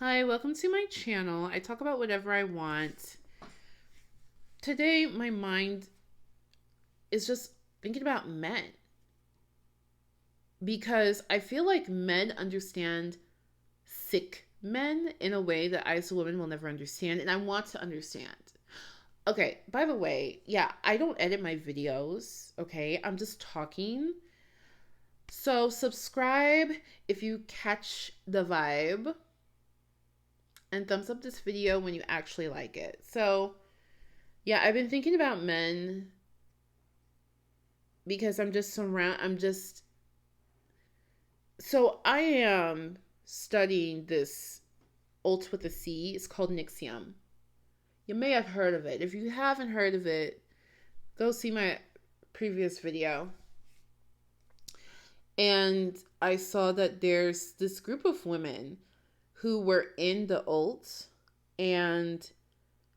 Hi, welcome to my channel. I talk about whatever I want. Today, my mind is just thinking about men because I feel like men understand sick men in a way that I, as a woman, will never understand, and I want to understand. Okay, by the way, yeah, I don't edit my videos, okay? I'm just talking. So, subscribe if you catch the vibe, and thumbs up this video when you actually like it. So, yeah, I've been thinking about men because so I am studying this ult with a C. It's called NXIVM. You may have heard of it. If you haven't heard of it, go see my previous video. And I saw that there's this group of women who were in the ult and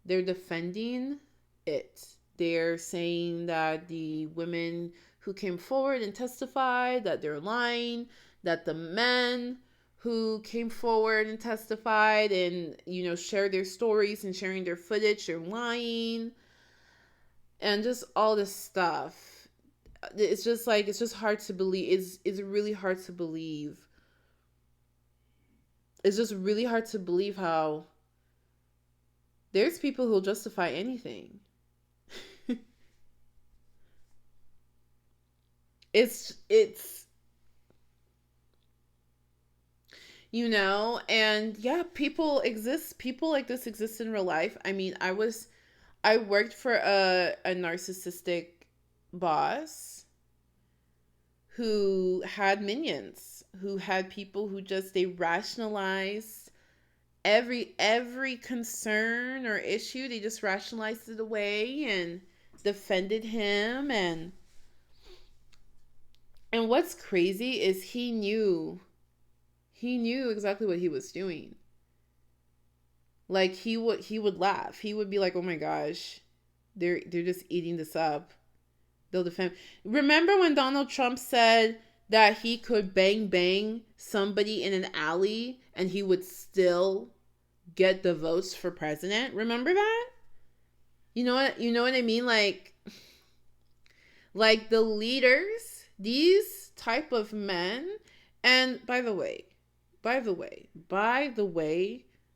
they're defending it. They're saying that the women who came forward and testified that they're lying, that the men who came forward and testified and, shared their stories and sharing their footage, they're lying, and just all this stuff. It's just hard to believe. It's really hard to believe. It's just really hard to believe how there's people who'll justify anything. it's and yeah, people like this exist in real life. I mean, I worked for a narcissistic boss who had minions, who had people who they rationalized every concern or issue. They just rationalized it away and defended him. And what's crazy is he knew exactly what he was doing. Like, he would laugh. He would be like, "Oh my gosh, they're just eating this up. They'll defend." Remember when Donald Trump said that he could bang somebody in an alley and he would still get the votes for president? Remember that? You know what I mean? Like the leaders, these type of men. And by the way,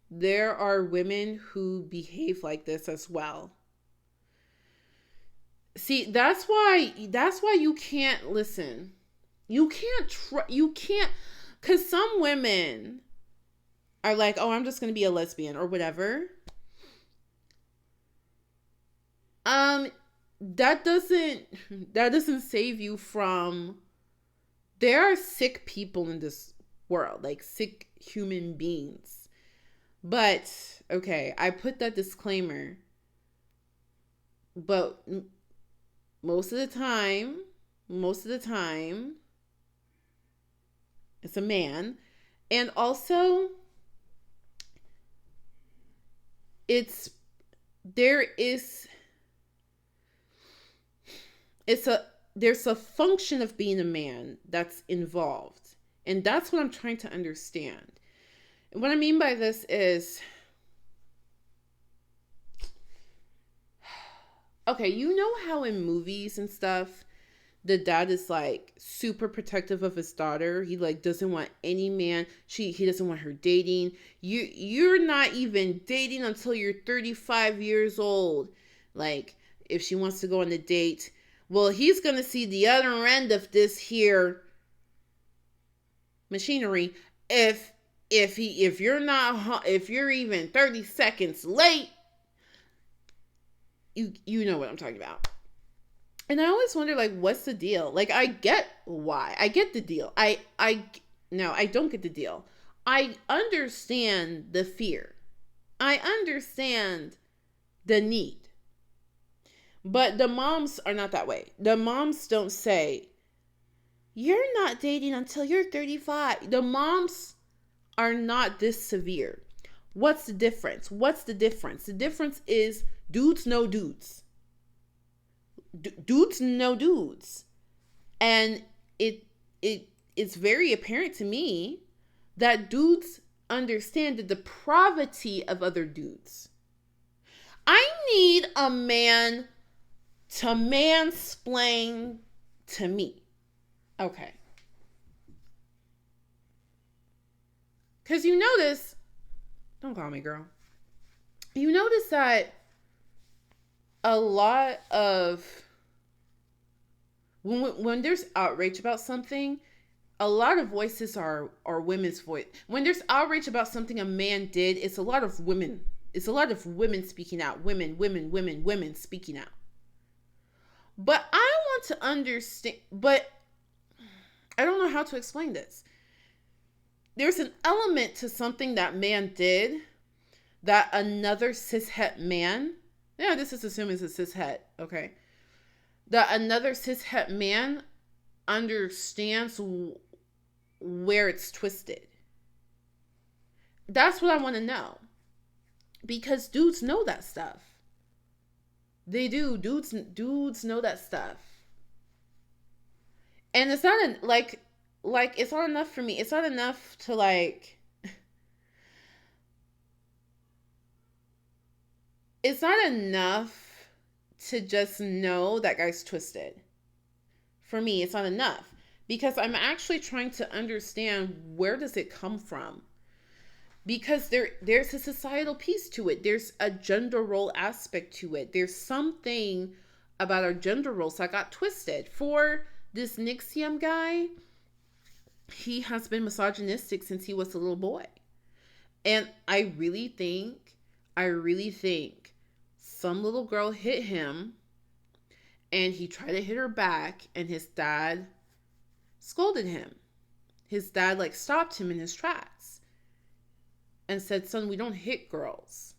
there are women who behave like this as well. See, that's why you can't listen. You can't, because some women are like, "Oh, I'm just going to be a lesbian," or whatever. That doesn't save you from, there are sick people in this world, like sick human beings. But, okay, I put that disclaimer. But most of the time, it's a man. And also, there's a function of being a man that's involved. And that's what I'm trying to understand. And what I mean by this is, okay, you know how in movies and stuff, the dad is like super protective of his daughter. He like doesn't want any man. He doesn't want her dating. You're not even dating until you're 35 years old. Like, if she wants to go on a date, well, he's gonna see the other end of this here machinery. If you're even 30 seconds late, you know what I'm talking about. And I always wonder, like, what's the deal? Like, I get why. I get the deal. No, I don't get the deal. I understand the fear. I understand the need. But the moms are not that way. The moms don't say, "You're not dating until you're 35. The moms are not this severe. What's the difference? The difference is dudes know dudes. Dudes know dudes. And it's very apparent to me that dudes understand the depravity of other dudes. I need a man to mansplain to me. Okay. Because you notice, don't call me girl. You notice that a lot of, when there's outrage about something, a lot of voices are women's voice. When there's outrage about something a man did, it's a lot of women. It's a lot of women speaking out. Women speaking out. But I want to understand, but I don't know how to explain this. There's an element to something that man did that another cishet man, yeah, this is assuming it's a cishet, okay, that another cishet man understands where it's twisted. That's what I want to know. Because dudes know that stuff. They do. Dudes know that stuff. And it's not like it's not enough for me. It's not enough to it's not enough to just know that guy's twisted. For me, it's not enough. Because I'm actually trying to understand, where does it come from? Because there's a societal piece to it. There's a gender role aspect to it. There's something about our gender roles that got twisted. For this NXIVM guy, he has been misogynistic since he was a little boy. And I really think some little girl hit him and he tried to hit her back and his dad scolded him. His dad stopped him in his tracks and said, "Son, we don't hit girls."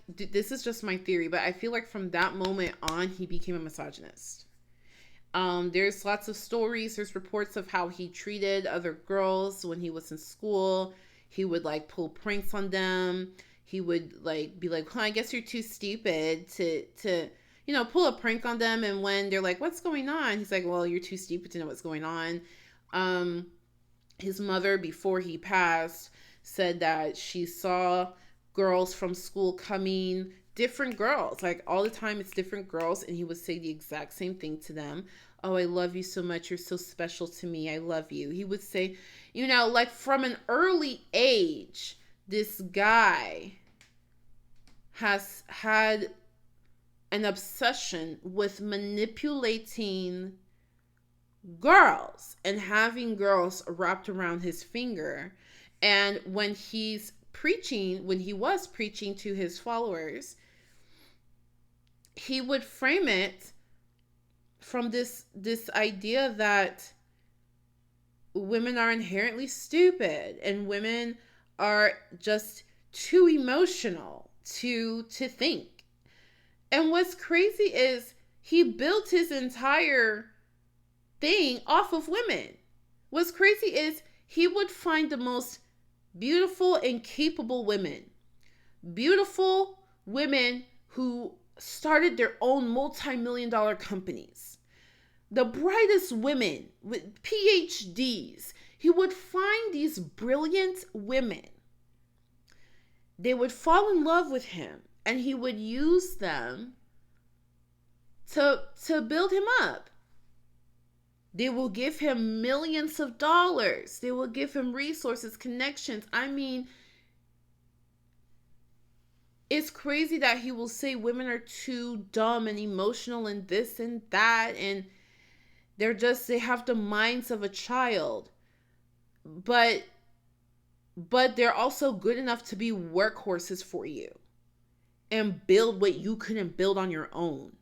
This is just my theory, but I feel like from that moment on, he became a misogynist. There's lots of stories. There's reports of how he treated other girls when he was in school. He would pull pranks on them. He would be like, "Well, I guess you're too stupid to pull a prank on them." And when they're like, "What's going on?" He's like, "Well, you're too stupid to know what's going on." His mother, before he passed, said that she saw girls from school coming, different girls, all the time it's different girls, and he would say the exact same thing to them. "Oh, I love you so much. You're so special to me. I love you." He would say, from an early age, this guy has had an obsession with manipulating girls and having girls wrapped around his finger. And when he was preaching to his followers, he would frame it from this idea that women are inherently stupid and women are just too emotional to think. And what's crazy is he built his entire thing off of women. What's crazy is he would find the most beautiful and capable women. Beautiful women who started their own multi-million-dollar companies. The brightest women with PhDs. He would find these brilliant women. They would fall in love with him, and he would use them to build him up. They will give him millions of dollars. They will give him resources, connections. I mean, it's crazy that he will say women are too dumb and emotional and this and that, and they have the minds of a child. But they're also good enough to be workhorses for you and build what you couldn't build on your own.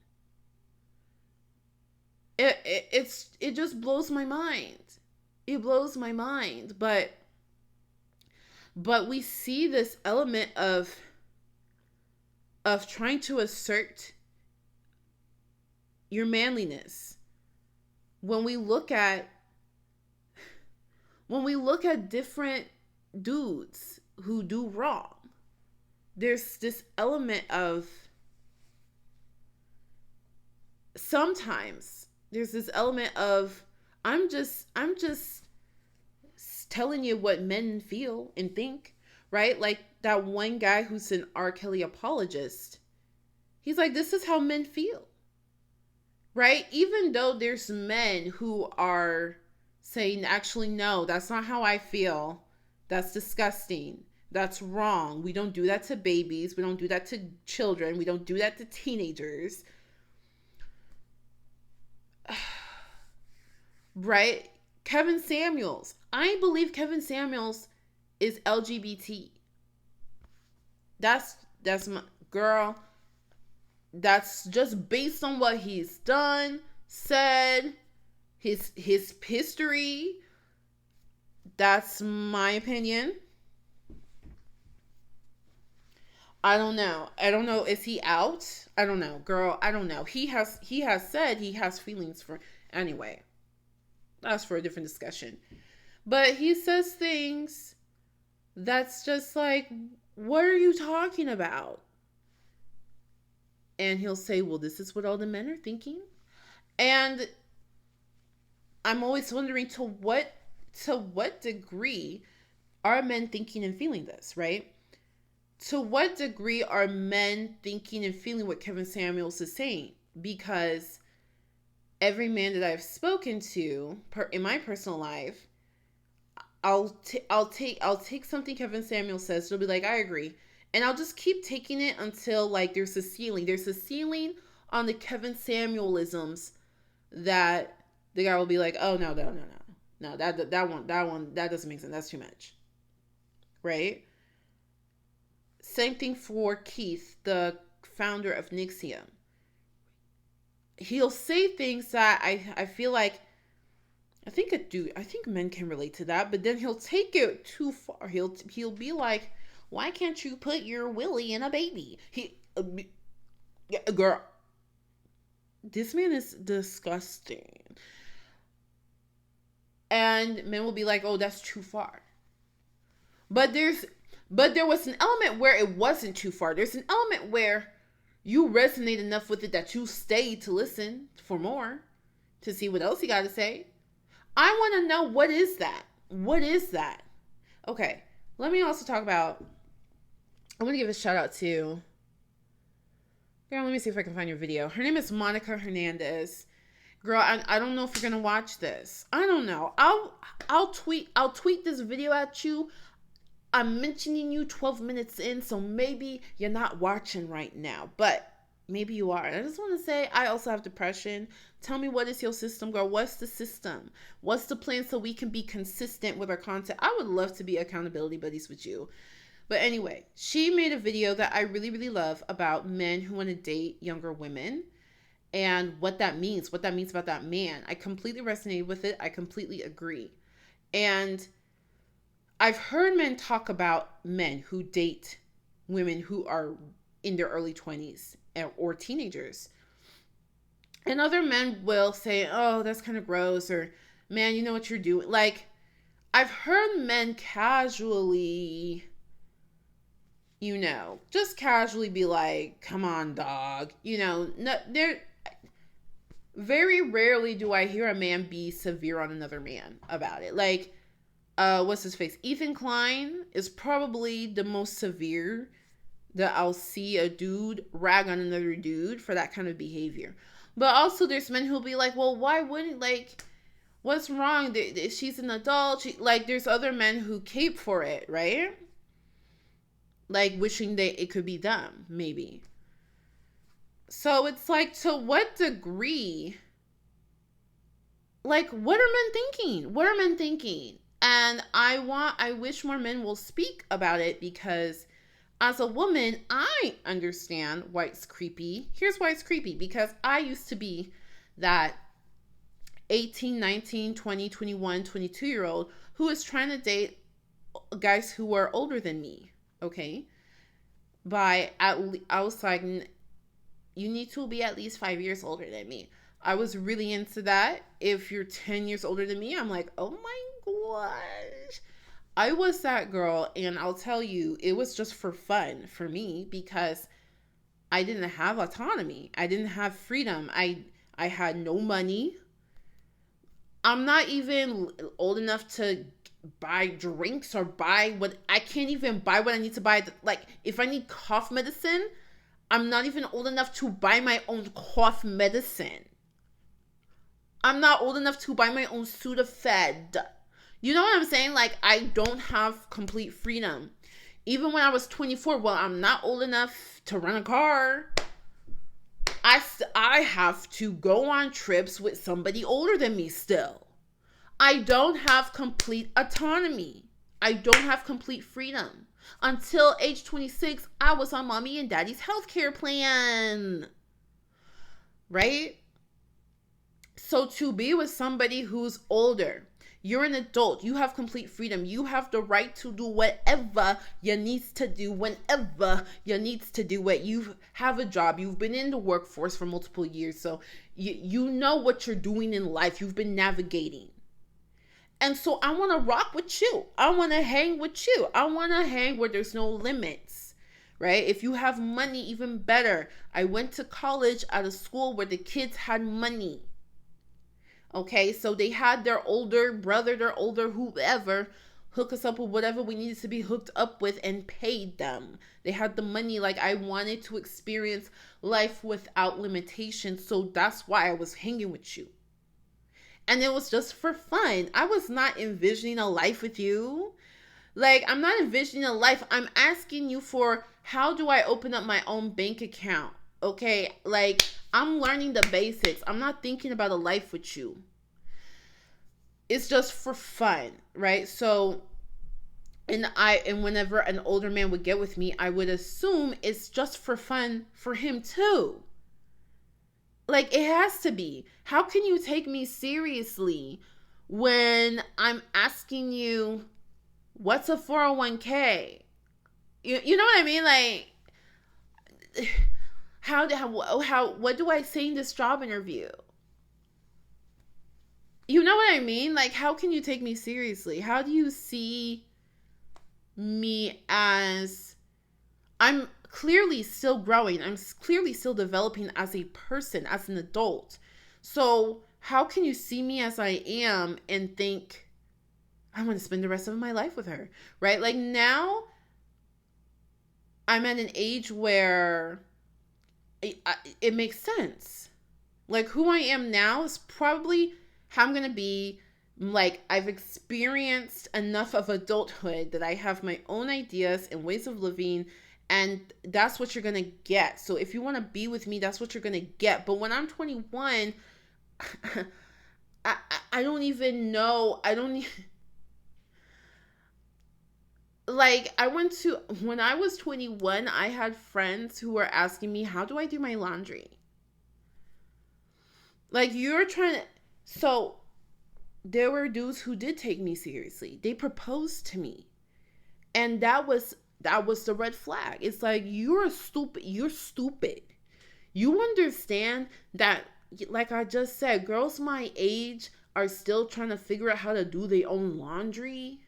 It just blows my mind. It blows my mind. But we see this element of trying to assert your manliness. When we look at different dudes who do wrong, there's this element of, sometimes there's this element of, I'm just telling you what men feel and think, right? Like that one guy who's an R. Kelly apologist. He's like, this is how men feel, right? Even though there's men who are saying, actually, no, that's not how I feel. That's disgusting. That's wrong. We don't do that to babies. We don't do that to children. We don't do that to teenagers. Right? Kevin Samuels. I believe Kevin Samuels is LGBT. That's my girl. That's just based on what he's done, said, his history. That's my opinion. I don't know. Is he out? I don't know, girl. I don't know. He has said he has feelings for, anyway. That's for a different discussion. But he says things that's just like, what are you talking about? And he'll say, well, this is what all the men are thinking. And I'm always wondering to what degree are men thinking and feeling this, right? To what degree are men thinking and feeling what Kevin Samuels is saying? Because every man that I've spoken to in my personal life, I'll take something Kevin Samuels says. They'll be like, I agree. And I'll just keep taking it until like there's a ceiling. There's a ceiling on the Kevin Samuelisms that the guy will be like, oh no, that one that doesn't make sense. That's too much. Right? Same thing for Keith, the founder of NXIVM. He'll say things that I feel like, I think men can relate to that, but then he'll take it too far. He'll be like, why can't you put your willy in a baby? Girl, this man is disgusting. And men will be like, oh, that's too far. But there was an element where it wasn't too far. There's an element where you resonate enough with it that you stayed to listen for more, to see what else he got to say. I want to know, what is that? What is that? Okay, let me also talk about, I want to give a shout out to, girl, let me see if I can find your video. Her name is Monica Hernandez. Girl, I don't know if you're going to watch this. I don't know. I'll tweet this video at you. I'm mentioning you 12 minutes in, so maybe you're not watching right now, but maybe you are. And I just want to say, I also have depression. Tell me, what is your system, girl? What's the system? What's the plan so we can be consistent with our content? I would love to be accountability buddies with you. But anyway, she made a video that I really, really love about men who want to date younger women and what that means about that man. I completely resonated with it. I completely agree. And I've heard men talk about men who date women who are in their early 20s or teenagers. And other men will say, oh, that's kind of gross, or, man, you know what you're doing. Like, I've heard men casually, just casually be like, come on, dog. Very rarely do I hear a man be severe on another man about it. Like, what's his face? Ethan Klein is probably the most severe that I'll see a dude rag on another dude for that kind of behavior. But also there's men who'll be like, well, why wouldn't, like, what's wrong? She's an adult. There's other men who cape for it, right? Like, wishing that it could be them, maybe. So it's like, to what degree, like, what are men thinking? What are men thinking? And I wish more men will speak about it, because as a woman, I understand why it's creepy. Here's why it's creepy. Because I used to be that 18, 19, 20, 21, 22-year-old who was trying to date guys who were older than me. Okay? I was like, you need to be at least 5 years older than me. I was really into that. If you're 10 years older than me, I'm like, oh my gosh. I was that girl, and I'll tell you, it was just for fun for me, because I didn't have autonomy. I didn't have freedom. I had no money. I'm not even old enough to buy drinks or buy what I can't even buy what I need to buy. Like if I need cough medicine, I'm not even old enough to buy my own cough medicine. I'm not old enough to buy my own Sudafed. You know what I'm saying? Like, I don't have complete freedom. Even when I was 24, well, I'm not old enough to rent a car. I have to go on trips with somebody older than me still. I don't have complete autonomy. I don't have complete freedom. Until age 26, I was on mommy and daddy's healthcare plan. Right? So to be with somebody who's older, you're an adult, you have complete freedom, you have the right to do whatever you need to do whenever you need to do it. You have a job, you've been in the workforce for multiple years, so you know what you're doing in life, you've been navigating. And so I want to rock with you. I want to hang with you. I want to hang where there's no limits, right? If you have money, even better. I went to college at a school where the kids had money. Okay, so they had their older brother, their older whoever, hook us up with whatever we needed to be hooked up with and paid them. They had the money. Like, I wanted to experience life without limitations, so that's why I was hanging with you. And it was just for fun. I was not envisioning a life with you. Like, I'm not envisioning a life. I'm asking you for, how do I open up my own bank account? Okay, like, I'm learning the basics. I'm not thinking about a life with you. It's just for fun, right? So, and whenever an older man would get with me, I would assume it's just for fun for him too. Like, it has to be. How can you take me seriously when I'm asking you, what's a 401k? You know what I mean? Like, what do I say in this job interview? You know what I mean? Like, how can you take me seriously? How do you see me as, I'm clearly still growing. I'm clearly still developing as a person, as an adult. So how can you see me as I am and think, I want to spend the rest of my life with her, right? Like, now I'm at an age where it makes sense. Like, who I am now is probably how I'm going to be. Like, I've experienced enough of adulthood that I have my own ideas and ways of living, and that's what you're going to get. So if you want to be with me, that's what you're going to get. But when I'm 21, I don't even know. Like, when I was 21, I had friends who were asking me, how do I do my laundry? Like, so there were dudes who did take me seriously. They proposed to me. And that was the red flag. It's like, you're stupid. You understand that, like I just said, girls my age are still trying to figure out how to do their own laundry.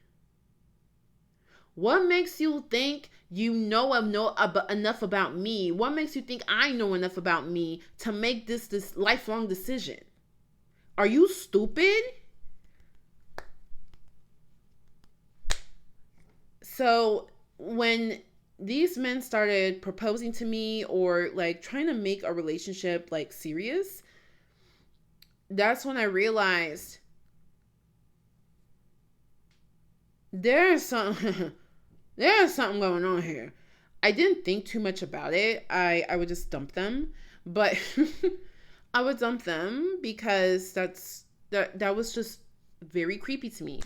What makes you think you know enough about me? What makes you think I know enough about me to make this lifelong decision? Are you stupid? So when these men started proposing to me or like trying to make a relationship like serious, that's when I realized there's something going on here. I didn't think too much about it. I would just dump them, but I would dump them because that was just very creepy to me.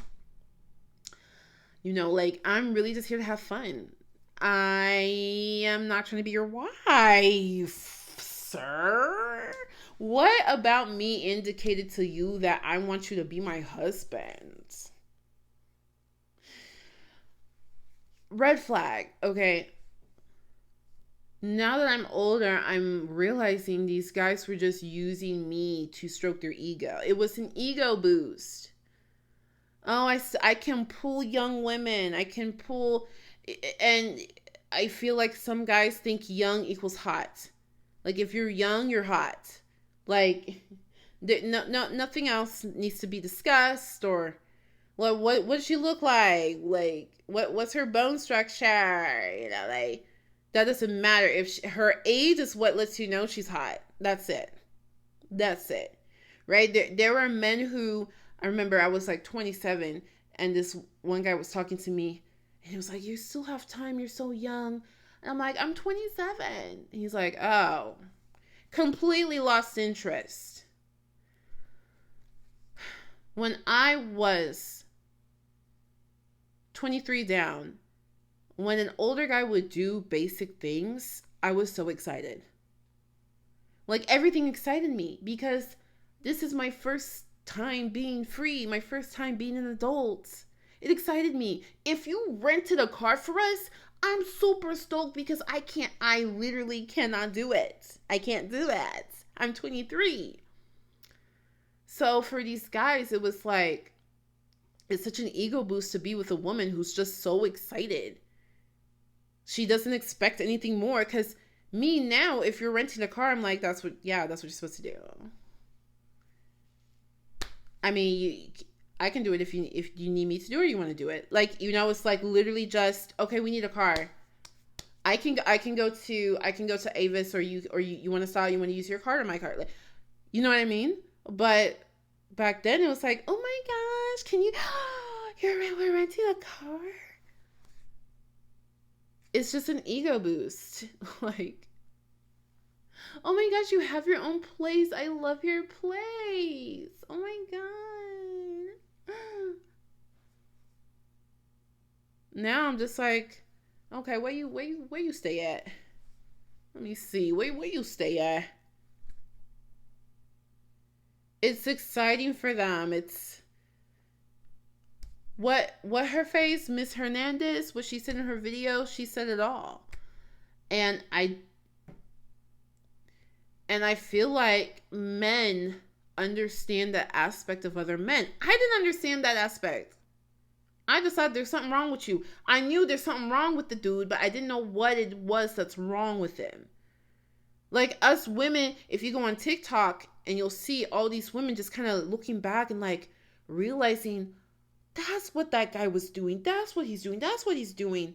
You know, like, I'm really just here to have fun. I am not trying to be your wife, sir. What about me indicated to you that I want you to be my husband? Red flag, okay? Now that I'm older, I'm realizing these guys were just using me to stroke their ego. It was an ego boost. Oh, I can pull young women. And I feel like some guys think young equals hot. Like, if you're young, you're hot. Like, nothing else needs to be discussed, or What does she look like? Like what's her bone structure? You know, like that doesn't matter. If her age is what lets you know she's hot. That's it. That's it. Right? There were men who, I remember I was like 27 and this one guy was talking to me and he was like, "You still have time. You're so young." And I'm like, "I'm 27." And he's like, "Oh." Completely lost interest. When I was 23 down, when an older guy would do basic things, I was so excited. Like everything excited me because this is my first time being free, my first time being an adult. It excited me. If you rented a car for us, I'm super stoked because I literally cannot do it. I can't do that. I'm 23. So for these guys, it was like, it's such an ego boost to be with a woman who's just so excited. She doesn't expect anything more because me now, if you're renting a car, I'm like, that's what you're supposed to do. I mean, I can do it if you need me to do it or you want to do it. Like, you know, it's like literally just, okay, we need a car. I can go to Avis or you want to style, you want to use your card or my card. Like, you know what I mean? But back then it was like, oh my gosh, can you we're renting a car? It's just an ego boost. Like, oh my gosh, you have your own place. I love your place. Oh my god. Now I'm just like, okay, where you stay at? Let me see. Where you stay at? It's exciting for them. It's what her face, Miss Hernandez, what she said in her video, she said it all. And I feel like men understand that aspect of other men. I didn't understand that aspect. I just thought there's something wrong with you. I knew there's something wrong with the dude, but I didn't know what it was that's wrong with him. Like us women, if you go on TikTok and you'll see all these women just kind of looking back and like realizing that's what that guy was doing. That's what he's doing. That's what he's doing.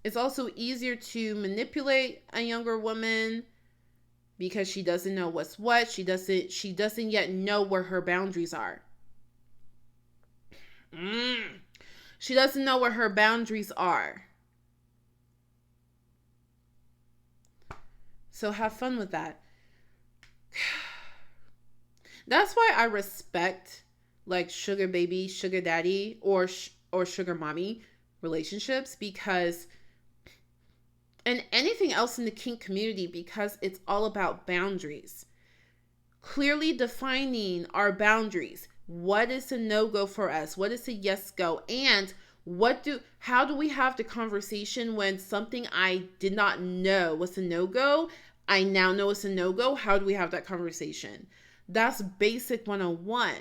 It's also easier to manipulate a younger woman because she doesn't know what's what. She doesn't yet know where her boundaries are. She doesn't know where her boundaries are. So have fun with that. That's why I respect like sugar baby, sugar daddy, or sugar mommy relationships, because, and anything else in the kink community, because it's all about boundaries. Clearly defining our boundaries. What is a no-go for us? What is a yes go? And how do we have the conversation when something I did not know was a no-go, I now know it's a no-go? How do we have that conversation? That's basic 101.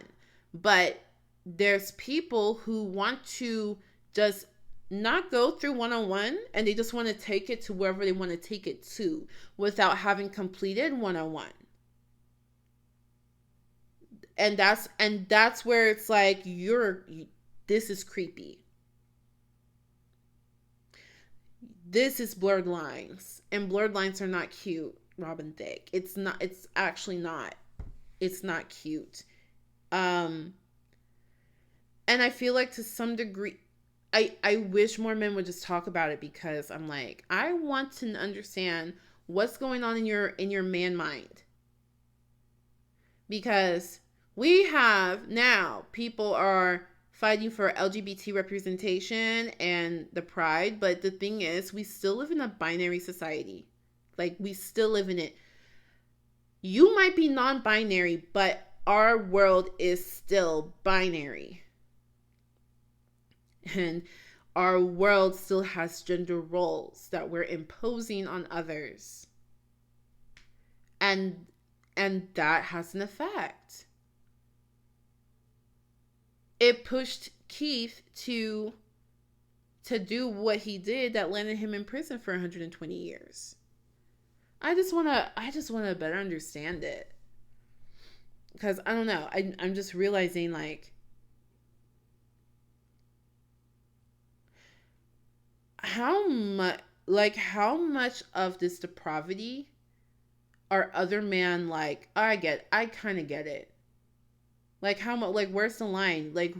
But there's people who want to just not go through 101 and they just want to take it to wherever they want to take it to without having completed 101. And that's where it's like, this is creepy. This is blurred lines, and blurred lines are not cute, Robin Thicke. It's actually not. It's not cute. And I feel like to some degree, I wish more men would just talk about it, because I'm like, I want to understand what's going on in your man mind. Because we have now, people are fighting for LGBT representation and the pride, but the thing is, we still live in a binary society. Like, we still live in it. You might be non-binary, but our world is still binary. And our world still has gender roles that we're imposing on others. And that has an effect. It pushed Keith to do what he did that landed him in prison for 120 years. I just want to better understand it. Because I don't know. I'm just realizing, like, how much of this depravity are other men like, I kind of get it. Like, how much, like, where's the line? Like,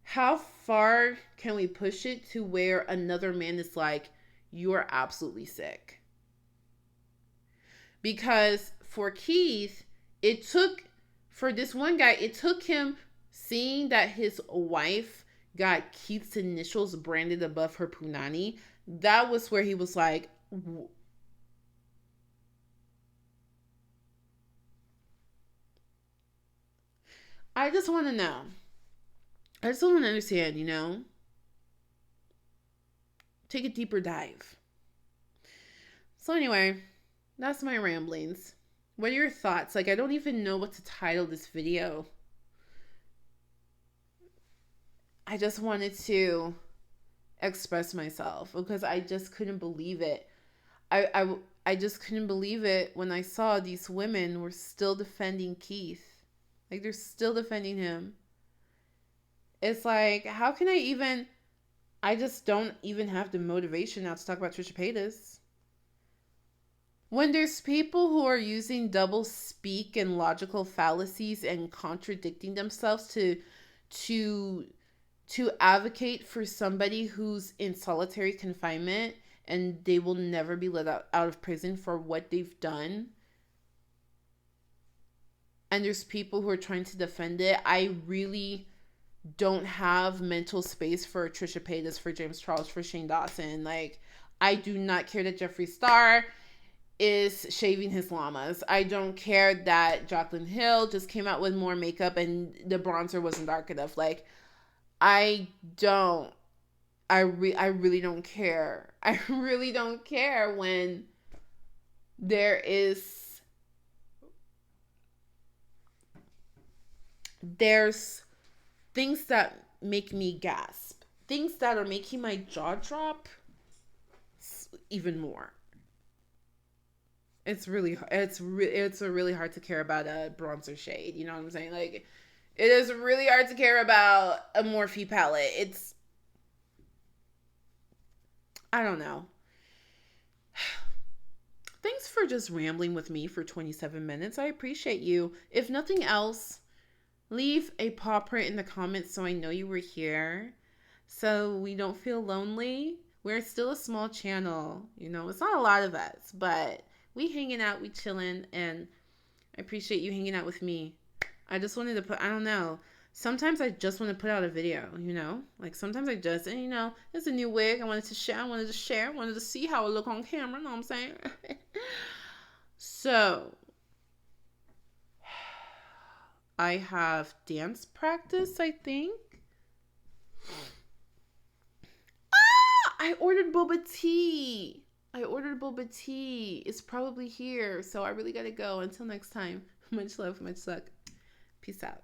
how far can we push it to where another man is like, you are absolutely sick? Because for Keith, for this one guy, it took him seeing that his wife got Keith's initials branded above her punani. That was where he was like, I just want to know. I just want to understand, Take a deeper dive. So anyway, that's my ramblings. What are your thoughts? Like, I don't even know what to title this video. I just wanted to express myself because I just couldn't believe it. I just couldn't believe it when I saw these women were still defending Keith. Like, they're still defending him. It's like, how can I just don't even have the motivation now to talk about Trisha Paytas. When there's people who are using double speak and logical fallacies and contradicting themselves to advocate for somebody who's in solitary confinement and they will never be let out of prison for what they've done. And there's people who are trying to defend it. I really don't have mental space for Trisha Paytas, for James Charles, for Shane Dawson. Like, I do not care that Jeffree Star is shaving his llamas. I don't care that Jaclyn Hill just came out with more makeup and the bronzer wasn't dark enough. Like, I really don't care. I really don't care when there's things that make me gasp. Things that are making my jaw drop even more. It's really hard to care about a bronzer shade. You know what I'm saying? Like, it is really hard to care about a Morphe palette. I don't know. Thanks for just rambling with me for 27 minutes. I appreciate you. If nothing else, leave a paw print in the comments so I know you were here. So we don't feel lonely. We're still a small channel. It's not a lot of us, but we hanging out, we chilling, and I appreciate you hanging out with me. I just wanted to I don't know. Sometimes I just want to put out a video, Like, sometimes I just, and it's a new wig. I wanted to share. I wanted to see how I look on camera. Know what I'm saying? So, I have dance practice, I think. I ordered boba tea. It's probably here. So I really got to go. Until next time. Much love, much luck. Peace out.